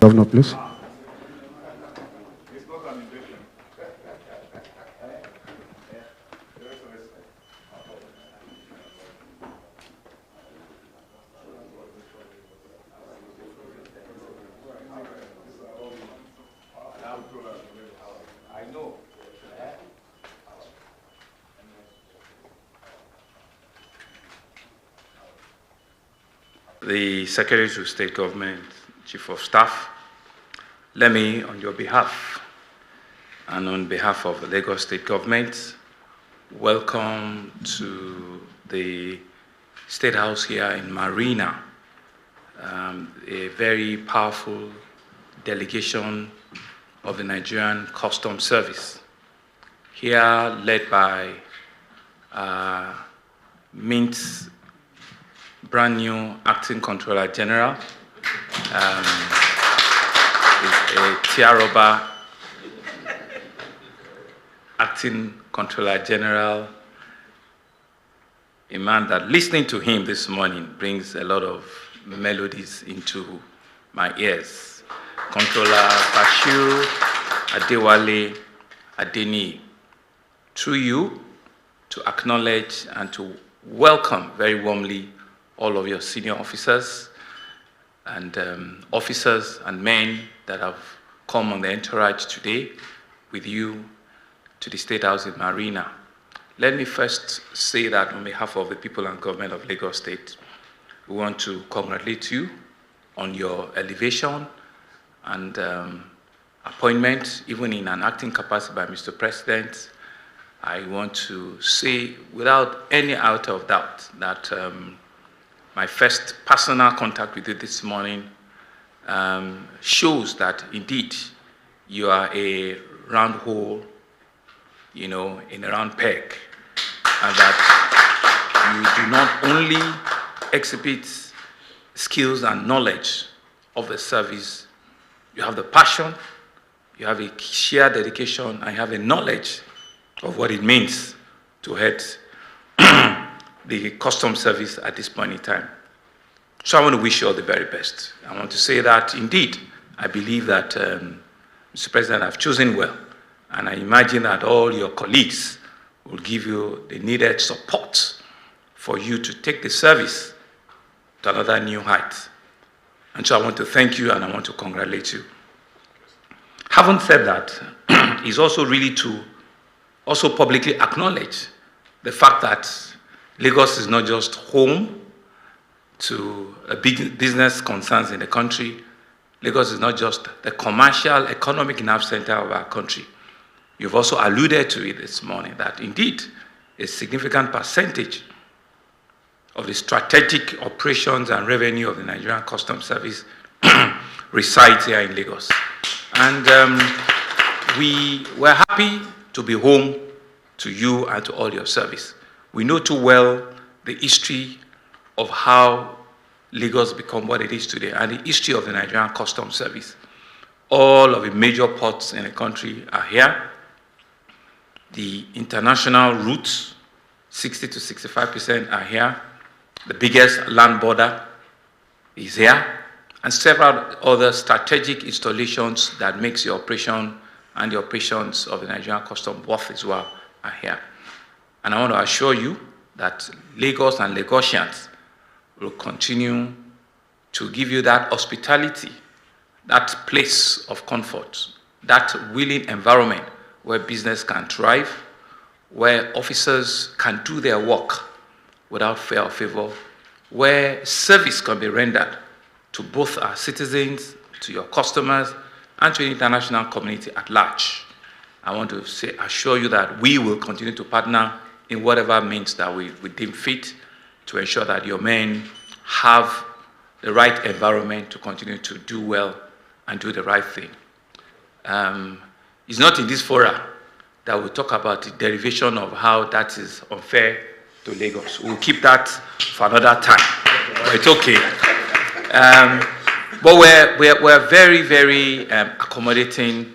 Governor, please. The Secretary to State Government, Chief of Staff, let me, on your behalf and on behalf of the Lagos State Government, welcome to the State House here in Marina, a very powerful delegation of the Nigerian Customs Service, here led by Mint's brand new Acting Controller General, is a Tiaroba Acting Controller General, a man that listening to him this morning brings a lot of melodies into my ears. Controller Bashir, Adewale, Adeniyi, through you to acknowledge and to welcome very warmly all of your senior officers and officers and men that have come on the entourage today with you to the State House in Marina. Let me first say that on behalf of the people and government of Lagos State, we want to congratulate you on your elevation and appointment, even in an acting capacity by Mr. President. I want to say without any iota of doubt that my first personal contact with you this morning shows that indeed you are a round hole, in a round peg, and that you do not only exhibit skills and knowledge of the service, you have the passion, you have a sheer dedication, and you have a knowledge of what it means to head the customs service at this point in time. So I want to wish you all the very best. I want to say that indeed, I believe that Mr. President have chosen well, and I imagine that all your colleagues will give you the needed support for you to take the service to another new height. And so I want to thank you and I want to congratulate you. Having said that, is also really to also publicly acknowledge the fact that Lagos is not just home to big business concerns in the country. Lagos is not just the commercial, economic nerve center of our country. You've also alluded to it this morning that indeed a significant percentage of the strategic operations and revenue of the Nigerian Customs Service resides here in Lagos. And we were happy to be home to you and to all your service. We know too well the history of how Lagos become what it is today and the history of the Nigerian Customs Service. All of the major ports in the country are here. The international routes, 60 to 65% are here. The biggest land border is here. And several other strategic installations that makes the operation and the operations of the Nigerian Customs worth as well are here. And I want to assure you that Lagos and Lagosians will continue to give you that hospitality, that place of comfort, that willing environment where business can thrive, where officers can do their work without fear or favor, where service can be rendered to both our citizens, to your customers, and to the international community at large. I want to assure you that we will continue to partner in whatever means that we deem fit to ensure that your men have the right environment to continue to do well and do the right thing. It's not in this forum that we'll talk about the derivation of how that is unfair to Lagos. We'll keep that for another time, but it's okay. But we're very, very accommodating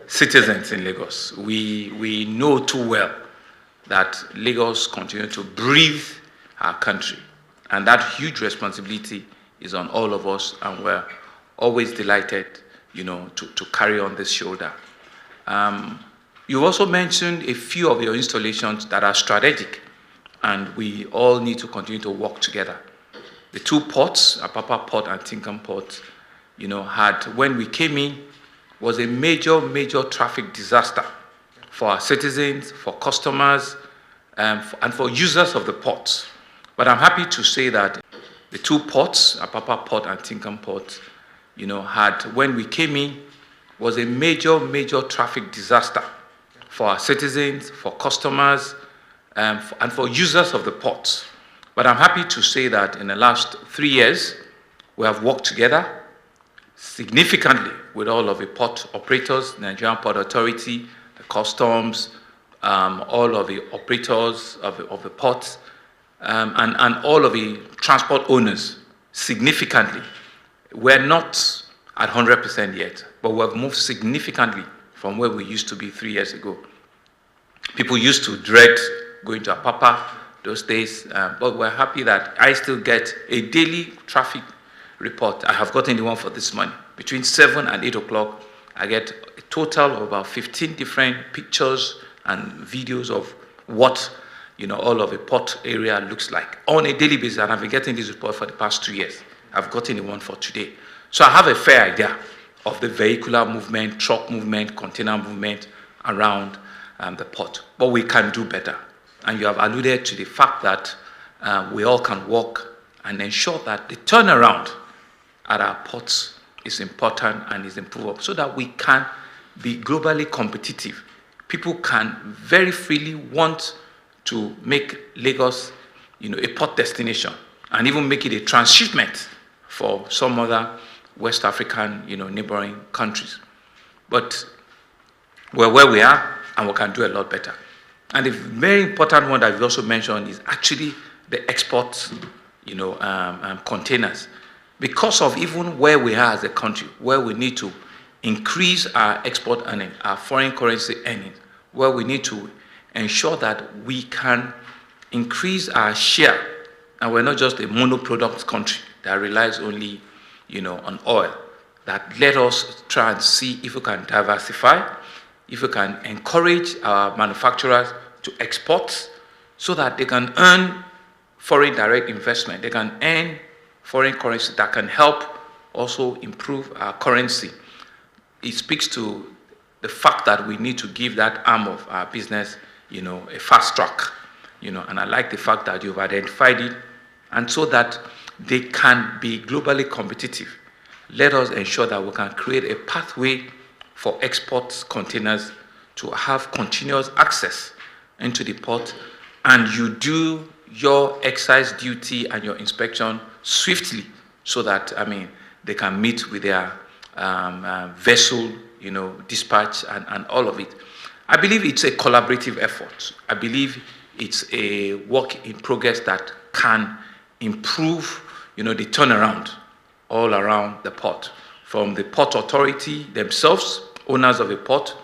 citizens in Lagos. We know too well that Lagos continues to breathe our country. And that huge responsibility is on all of us, and we're always delighted, to carry on this shoulder. You've also mentioned a few of your installations that are strategic, and we all need to continue to work together. The two ports, Apapa Port and Tinkan Port, when we came in, was a major traffic disaster for our citizens, for customers, and for users of the ports. But I'm happy to say that the two ports, Apapa Port and Tinkan Port, when we came in, was a major traffic disaster for our citizens, for customers, and for users of the ports. But I'm happy to say that in the last 3 years, we have worked together significantly with all of the port operators, Nigerian Port Authority, the customs, all of the operators of the ports, and all of the transport owners significantly. We're not at 100% yet, but we have moved significantly from where we used to be 3 years ago. People used to dread going to Apapa those days, but we're happy that I still get a daily traffic report. I have gotten the one for this morning. Between 7 and 8 o'clock, I get a total of about 15 different pictures and videos of what all of the port area looks like on a daily basis, and I've been getting this report for the past 2 years. I've gotten the one for today. So I have a fair idea of the vehicular movement, truck movement, container movement around the port. But we can do better. And you have alluded to the fact that we all can work and ensure that the turnaround at our ports is important and is improved so that we can be globally competitive. People can very freely want to make Lagos, a port destination, and even make it a transshipment for some other West African, neighboring countries. But we're where we are, and we can do a lot better. And the very important one that we also mentioned is actually the export, containers. Because of even where we are as a country, where we need to increase our export earnings, our foreign currency earnings, where we need to ensure that we can increase our share, and we're not just a monoproduct country that relies only, on oil. That let us try and see if we can diversify, if we can encourage our manufacturers to export, so that they can earn foreign direct investment. They can earn foreign currency that can help also improve our currency. It speaks to the fact that we need to give that arm of our business, a fast track, and I like the fact that you've identified it, and so that they can be globally competitive. Let us ensure that we can create a pathway for export containers to have continuous access into the port, and you do your excise duty and your inspection swiftly, so that, they can meet with their vessel, dispatch and all of it. I believe it's a collaborative effort. I believe it's a work in progress that can improve, the turnaround all around the port, from the port authority themselves, owners of the port,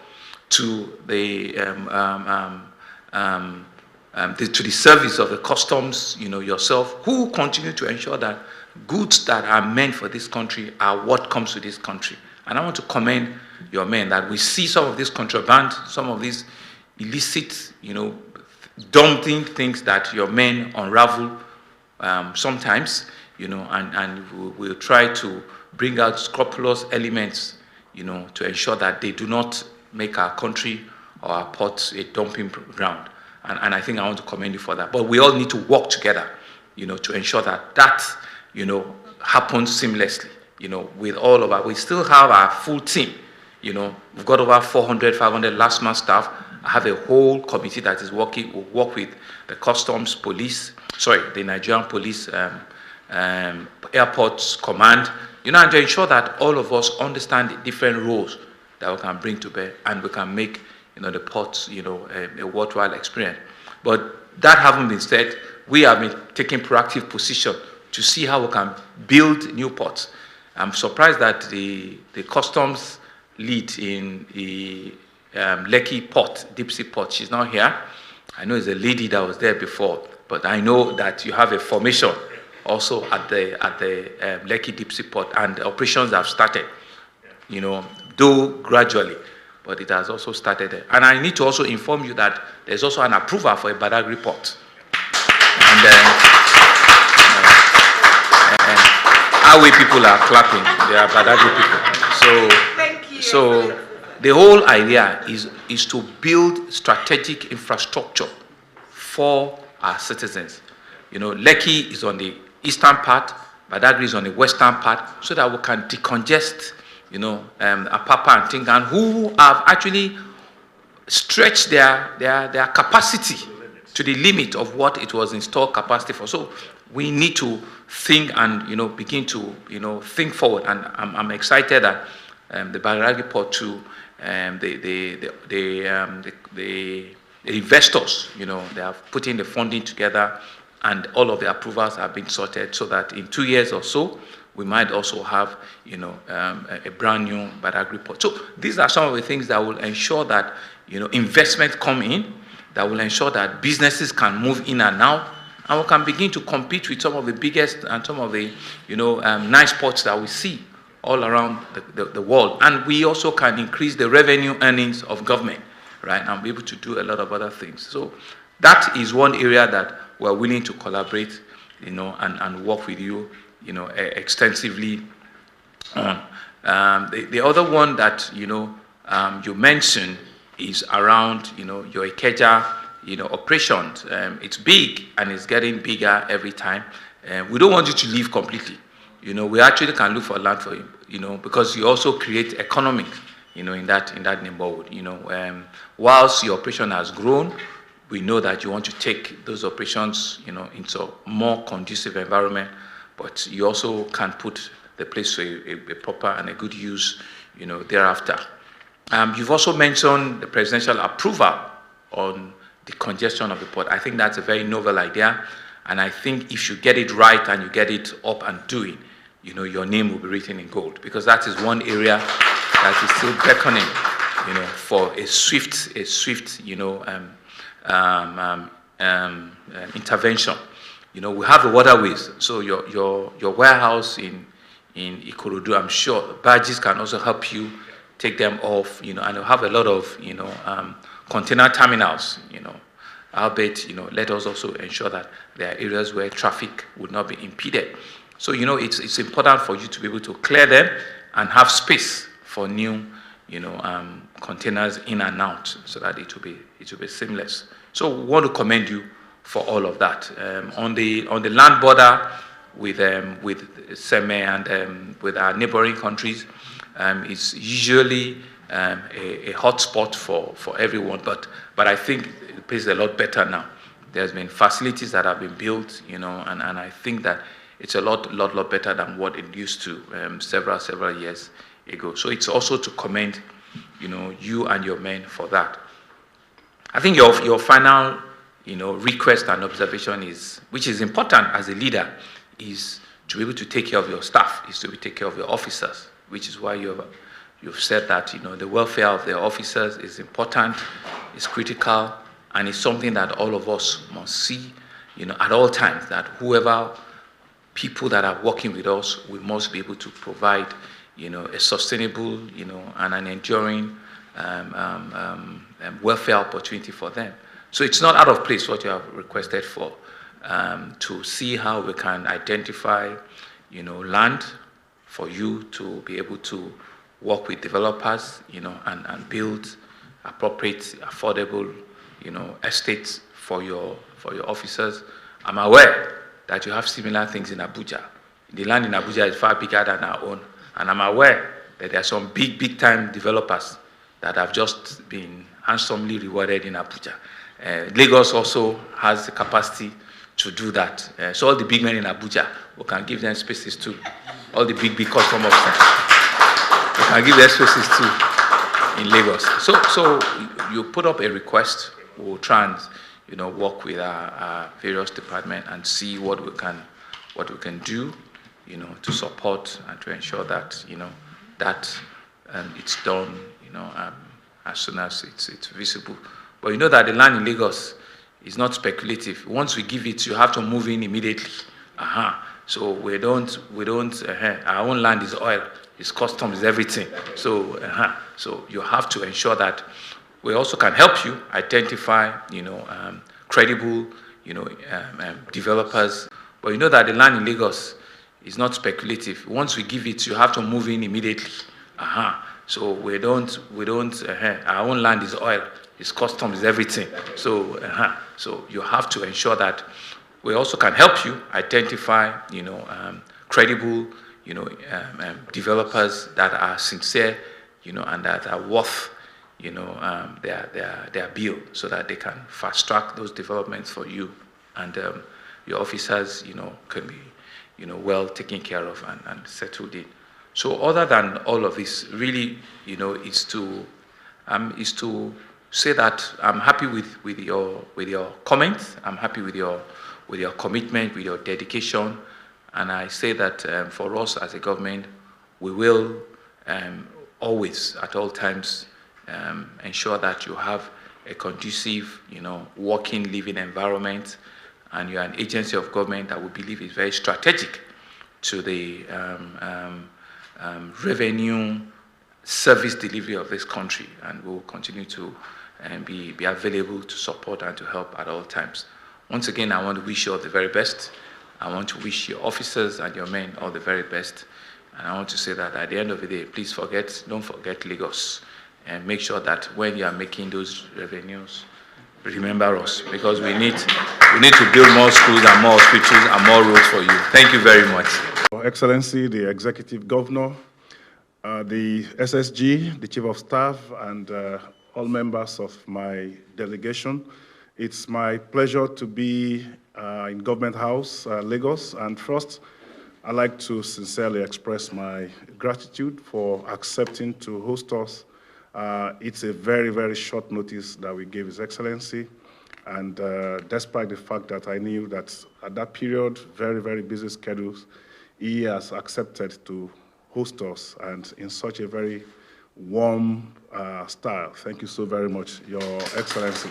to the service of the customs, yourself, who continue to ensure that goods that are meant for this country are what comes to this country. And I want to commend your men that we see some of this contraband, some of these illicit, daunting things that your men unravel sometimes, and we'll try to bring out scrupulous elements, to ensure that they do not make our country or our ports a dumping ground. And I think I want to commend you for that. But we all need to work together, to ensure that happens seamlessly, with all of our, we still have our full team, we've got over 400, 500 last month staff. I have a whole committee that is working, will work with the customs police, the Nigerian police, airports command, and to ensure that all of us understand the different roles that we can bring to bear, and we can make, the ports, a worthwhile experience. But that having been said, we have been taking proactive position to see how we can build new ports. I'm surprised that the customs lead in the Lekki port, deep sea port, she's not here. I know it's a lady that was there before, but I know that you have a formation also at the Lekki Deep Sea Port, and operations have started, you know, though gradually, but it has also started there. And I need to also inform you that there's also an approval for a Badagry port. And our way people are clapping, they are Badagry people. So the whole idea is to build strategic infrastructure for our citizens. You know, Lekki is on the eastern part, Badagry is on the western part, so that we can decongest, you know, Apapa and Tingan, who have actually stretched their capacity to the limit of what it was installed capacity for. So we need to think and, you know, begin to, you know, think forward. And I'm excited that the Badagry Port too, the investors, you know, they have put in the funding together, and all of the approvals have been sorted, so that in 2 years or so, we might also have, you know, a brand new Badagry port. So these are some of the things that will ensure that, you know, investment come in, that will ensure that businesses can move in and out, and we can begin to compete with some of the biggest and some of the, you know, nice ports that we see all around the world. And we also can increase the revenue earnings of government, right, and be able to do a lot of other things. So that is one area that we're willing to collaborate, you know, and work with you, you know, extensively on. The other one that, you know, you mentioned is around, you know, your Ikeja, you know, operations. It's big and it's getting bigger every time. We don't want you to leave completely. You know, we actually can look for land for you, you know, because you also create economics, you know, in that neighborhood. You know, whilst your operation has grown, we know that you want to take those operations, you know, into a more conducive environment, but you also can put the place to a proper and a good use, you know, thereafter. You've also mentioned the presidential approval on the congestion of the port. I think that's a very novel idea, and I think if you get it right and you get it up and doing, you know, your name will be written in gold, because that is one area that is still beckoning, you know, for a swift, you know, intervention. You know, we have the waterways, so your warehouse in Ikorodu, I'm sure barges can also help you take them off, you know, and you have a lot of, you know, container terminals, you know. Albeit, you know, let us also ensure that there are areas where traffic would not be impeded. So, you know, it's important for you to be able to clear them and have space for new, you know, containers in and out, so that it will be seamless. So we want to commend you for all of that. On the land border with Seme and with our neighboring countries, it's usually a hot spot for everyone, but I think the place is a lot better now. There's been facilities that have been built, you know, and I think that it's a lot better than what it used to several years ago. So it's also to commend, you know, you and your men for that. I think your final, you know, request and observation is, which is important as a leader, is to be able to take care of your staff, is to take care of your officers, which is why you've said that, you know, the welfare of the officers is important, is critical, and it's something that all of us must see, you know, at all times, that whoever people that are working with us, we must be able to provide, you know, a sustainable, you know, and an enduring welfare opportunity for them. So it's not out of place what you have requested for, to see how we can identify, you know, land for you to be able to work with developers, you know, and build appropriate, affordable, you know, estates for your officers. I'm aware that you have similar things in Abuja. The land in Abuja is far bigger than our own, and I'm aware that there are some big time developers that have just been handsomely rewarded in Abuja. Lagos also has the capacity to do that. So all the big men in Abuja, we can give them spaces too. All the big customers, we can give them spaces too in Lagos. So you put up a request. We'll try and, you know, work with our various departments and see what we can do, you know, to support and to ensure that, you know, that it's done, you know, as soon as it's visible. But you know that the land in Lagos is not speculative. Once we give it, you have to move in immediately. So our own land is oil, it's customs, is everything. So, so you have to ensure that we also can help you identify, credible, developers. But you know that the land in Lagos is not speculative. Once we give it, you have to move in immediately. So our own land is oil, it's customs, is everything. So, so you have to ensure that we also can help you identify, credible, developers that are sincere, and that are worth, their bill, so that they can fast track those developments for you, and your officers, can be, well taken care of and settled in. So other than all of this, really, is to say that I'm happy with your comments. I'm happy with your commitment, with your dedication, and I say that for us as a government, we will always, at all times, ensure that you have a conducive, working, living environment, and you are an agency of government that we believe is very strategic to the revenue service delivery of this country, and will continue to be available to support and to help at all times. Once again, I want to wish you all the very best. I want to wish your officers and your men all the very best. And I want to say that at the end of the day, please don't forget Lagos. And make sure that when you are making those revenues, remember us, because we need to build more schools and more hospitals and more roads for you. Thank you very much. Your Excellency, the Executive Governor, the SSG, the Chief of Staff, and all members of my delegation, it's my pleasure to be in Government House, Lagos. And first, I'd like to sincerely express my gratitude for accepting to host us. It's a very, very short notice that we gave His Excellency. And despite the fact that I knew that at that period, very, very busy schedules, he has accepted to host us, and in such a very warm style. Thank you so very much, Your Excellency.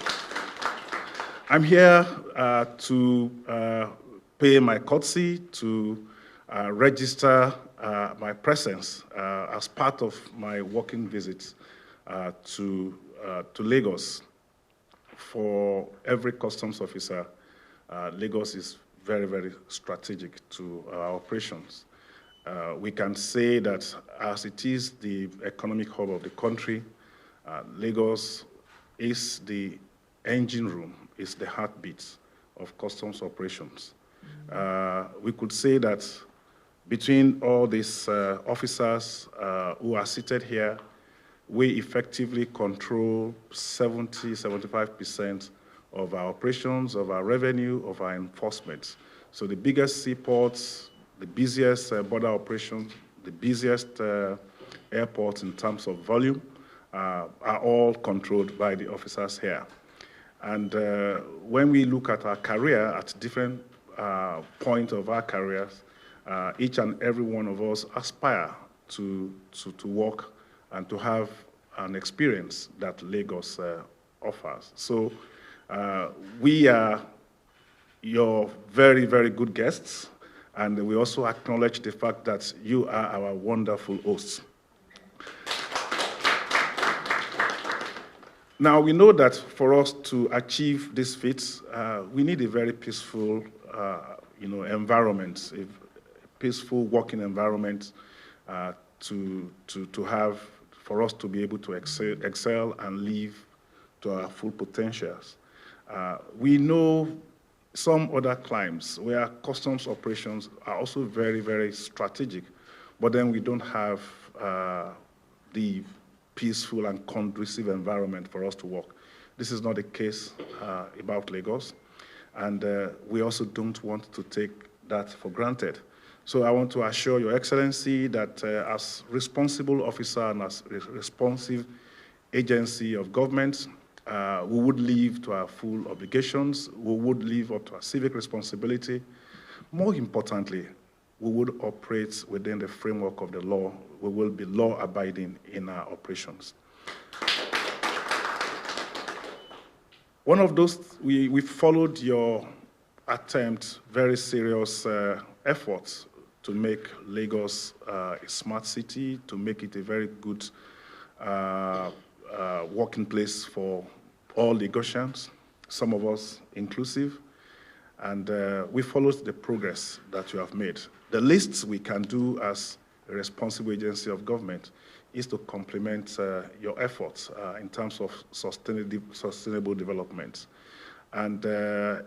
I'm here to pay my courtesy, to register my presence as part of my working visit to Lagos. For every customs officer, Lagos is very, very strategic to our operations. We can say that as it is the economic hub of the country, Lagos is the engine room, is the heartbeat of customs operations. We could say that between all these officers who are seated here, we effectively control 70–75% of our operations, of our revenue, of our enforcement. So the biggest seaports, the busiest border operations, the busiest airports in terms of volume are all controlled by the officers here. And when we look at our career at different points of our careers, each and every one of us aspire to work and to have an experience that Lagos offers. So we are your very, very good guests, and we also acknowledge the fact that you are our wonderful hosts. Now, we know that for us to achieve this feat, we need a very peaceful environment, a peaceful working environment to have, for us to be able to excel and live to our full potentials. We know some other climes where customs operations are also very, very strategic, but then we don't have the peaceful and conducive environment for us to work. This is not the case about Lagos, and we also don't want to take that for granted. So I want to assure Your Excellency that as responsible officer and as responsive agency of government, we would live to our full obligations, we would live up to our civic responsibility. More importantly, we would operate within the framework of the law. We will be law-abiding in our operations. One of those, we followed your attempt very serious efforts to make Lagos a smart city, to make it a very good working place for all Lagosians, some of us inclusive, and we followed the progress that you have made. The least we can do as a responsible agency of government is to complement your efforts in terms of sustainable development. And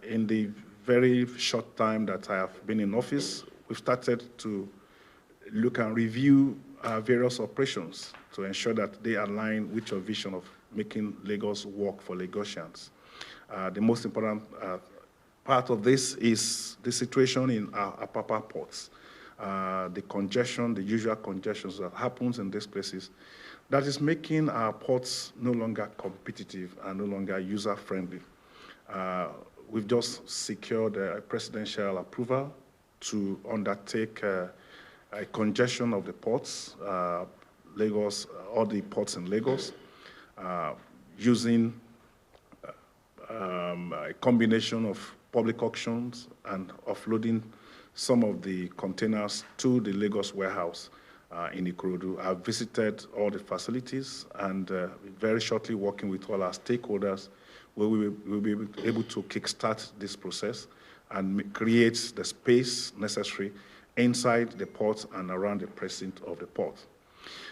in the very short time that I have been in office, we've started to look and review various operations to ensure that they align with your vision of making Lagos work for Lagosians. The most important part of this is the situation in our Apapa ports. The congestion, the usual congestions that happens in these places, that is making our ports no longer competitive and no longer user-friendly. We've just secured a presidential approval to undertake a congestion of the ports, Lagos, all the ports in Lagos, using a combination of public auctions and offloading some of the containers to the Lagos warehouse in Ikorodu. I've visited all the facilities and very shortly working with all our stakeholders, where we will be able to kickstart this process and create the space necessary inside the port and around the precinct of the port.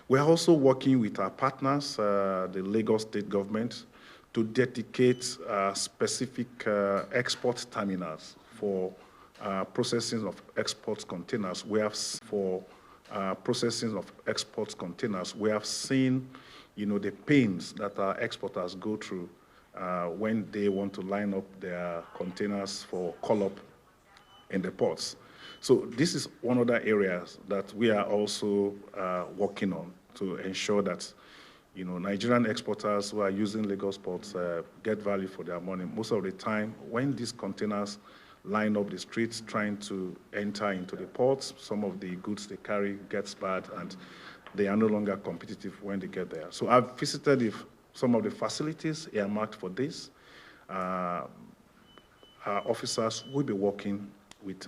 We're also working with our partners, the Lagos state government, to dedicate specific export terminals for processing of export containers. We have we have seen, the pains that our exporters go through when they want to line up their containers for call-up in the ports. So this is one of the areas that we are also working on to ensure that, Nigerian exporters who are using Lagos ports get value for their money. Most of the time, when these containers line up the streets trying to enter into the ports, some of the goods they carry gets bad and they are no longer competitive when they get there. So I've visited some of the facilities earmarked for this. Our officers will be working with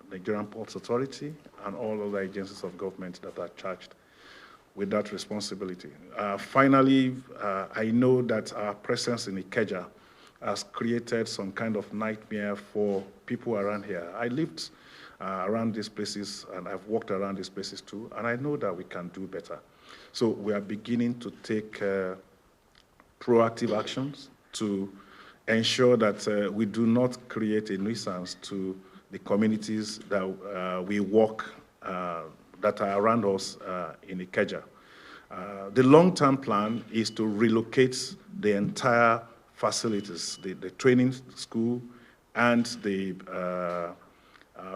Nigerian Ports Authority and all other agencies of government that are charged with that responsibility. Finally, I know that our presence in Ikeja has created some kind of nightmare for people around here. I lived around these places and I've walked around these places too, and I know that we can do better. So we are beginning to take proactive actions to ensure that we do not create a nuisance to the communities that we work, that are around us in Ikeja. The long-term plan is to relocate the entire facilities, the training school and the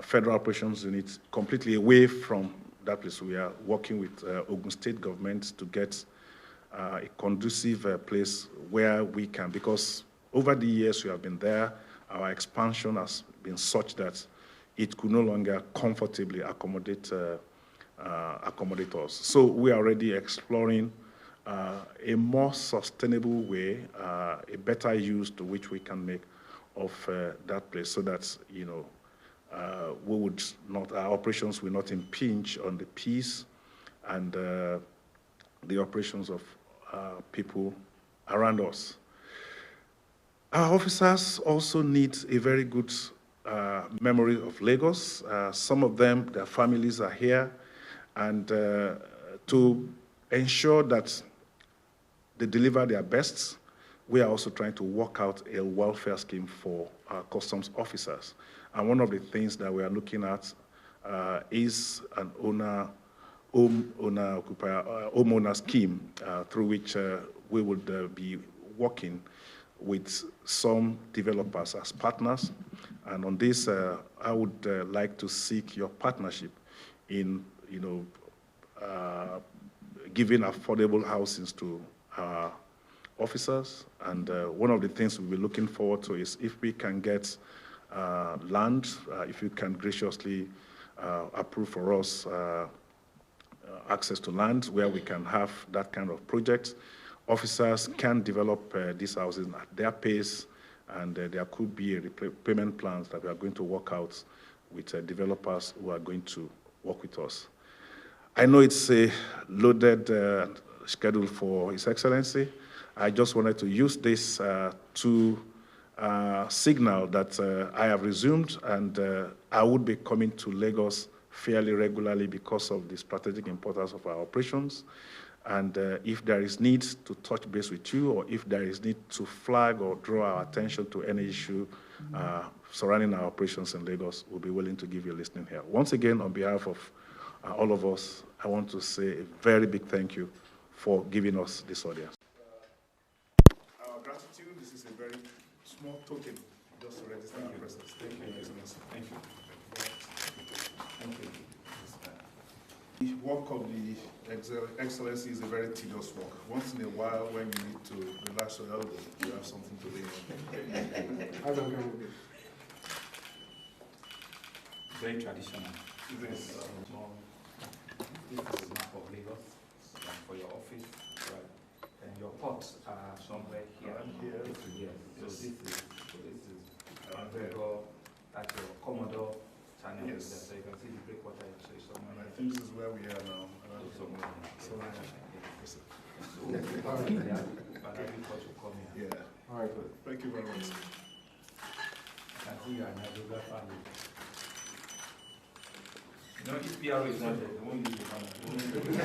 federal operations unit completely away from that place. We are working with Ogun State government to get a conducive place where we can, because over the years we have been there, our expansion has been such that it could no longer comfortably accommodate us. So we are already exploring a more sustainable way, a better use to which we can make of that place, so that we would not, our operations will not impinge on the peace and the operations of people around us. Our officers also need a very good memory of Lagos. Some of them, their families are here, and to ensure that they deliver their best, we are also trying to work out a welfare scheme for our customs officers. And one of the things that we are looking at is an homeowner scheme through which we would be working with some developers as partners. And on this, I would like to seek your partnership in, giving affordable housings to our officers. And one of the things we'll be looking forward to is if we can get land, if you can graciously approve for us access to land where we can have that kind of project. Officers can develop these houses at their pace and there could be a payment plans that we are going to work out with developers who are going to work with us. I know it's a loaded schedule for His Excellency. I just wanted to use this to signal that I have resumed, and I would be coming to Lagos fairly regularly because of the strategic importance of our operations. And if there is need to touch base with you, or if there is need to flag or draw our attention to any issue surrounding our operations in Lagos, we'll be willing to give you a listening here. Once again, on behalf of all of us, I want to say a very big thank you for giving us this audience. Our gratitude, this is a very small token just to register our presence. Thank you, Excellency. Thank you. Thank you. The work of the Excellency is a very tedious work. Once in a while, when you need to relax your elbow, you have something to lean on. Very traditional. This This is a map of Lagos for your office, right? And your ports are somewhere here. Here. Yes. So this is Ambode, that's your Commodore channel. Yes. So you can see the breakwater is somewhere. I think this is where we are now. Yeah. All right, good. Thank you very much. I can see you are an hydrographer. You know, if PRO is not there, they won't use the camera.